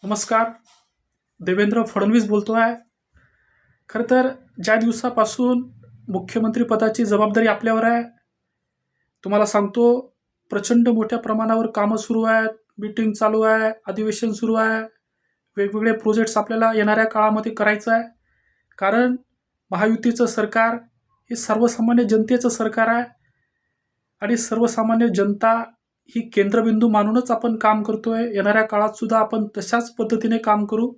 नमस्कार. देवेंद्र फडणवीस बोलतो आहे. खरं तर ज्या दिवसापासून मुख्यमंत्री पदाची जबाबदारी आपल्यावर आहे, तुम्हाला सांगतो, प्रचंड मोठ्या प्रमाणावर कामं सुरू आहेत, मीटिंग चालू आहे, अधिवेशन सुरू आहे. वेगवेगळे प्रोजेक्ट्स आपल्याला येणाऱ्या काळामध्ये करायचं आहे. कारण महायुतीचं सरकार हे सर्वसामान्य जनतेचं सरकार आहे आणि सर्वसामान्य जनता ही केंद्रबिंदू मानूनच आपण काम करतोय. येणाऱ्या काळात सुद्धा आपण तशाच पद्धतीने काम करू.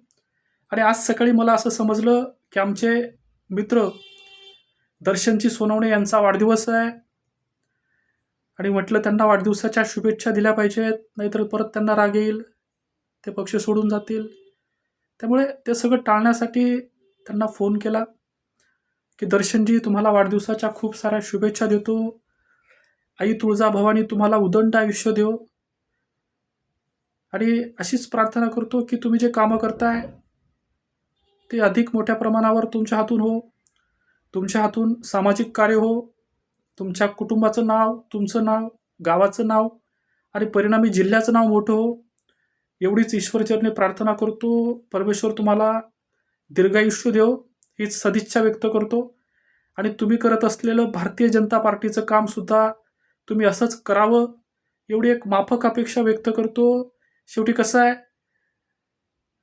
आणि आज सकाळी मला असं समजलं की आमचे मित्र दर्शनजी सोनवणे यांचा वाढदिवस आहे आणि म्हटलं त्यांना वाढदिवसाच्या शुभेच्छा दिल्या पाहिजेत, नाहीतर परत त्यांना राग येईल, ते पक्ष सोडून जातील. त्यामुळे ते सगळं टाळण्यासाठी त्यांना फोन केला की दर्शनजी, तुम्हाला वाढदिवसाच्या खूप साऱ्या शुभेच्छा देतो. आई तुळजाभवानी तुम्हाला उदंड आयुष्य देव आणि अशीच प्रार्थना करतो की तुम्ही जे कामं करताय ते अधिक मोठ्या प्रमाणावर तुमच्या हातून हो. तुमच्या हातून सामाजिक कार्य हो. तुमच्या कुटुंबाचं नाव, तुमचं नाव, गावाचं नाव आणि परिणामी जिल्ह्याचं नाव मोठं हो. एवढीच ईश्वरचरणी प्रार्थना करतो. परमेश्वर तुम्हाला दीर्घायुष्य देव, हीच सदिच्छा व्यक्त करतो. आणि तुम्ही करत असलेलं भारतीय जनता पार्टीचं कामसुद्धा तुम्ही असंच करावं, एवढी एक माफक अपेक्षा व्यक्त करतो. शेवटी कसं आहे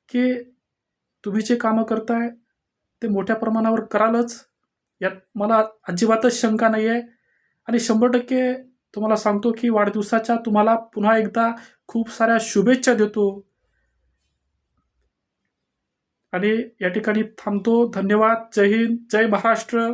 की तुम्ही जे कामं करताय ते मोठ्या प्रमाणावर करालच, यात मला अजिबातच शंका नाही आहे. आणि 100% तुम्हाला सांगतो की वाढदिवसाच्या तुम्हाला पुन्हा एकदा खूप साऱ्या शुभेच्छा देतो आणि या ठिकाणी थांबतो. धन्यवाद. जय हिंद, जय महाराष्ट्र.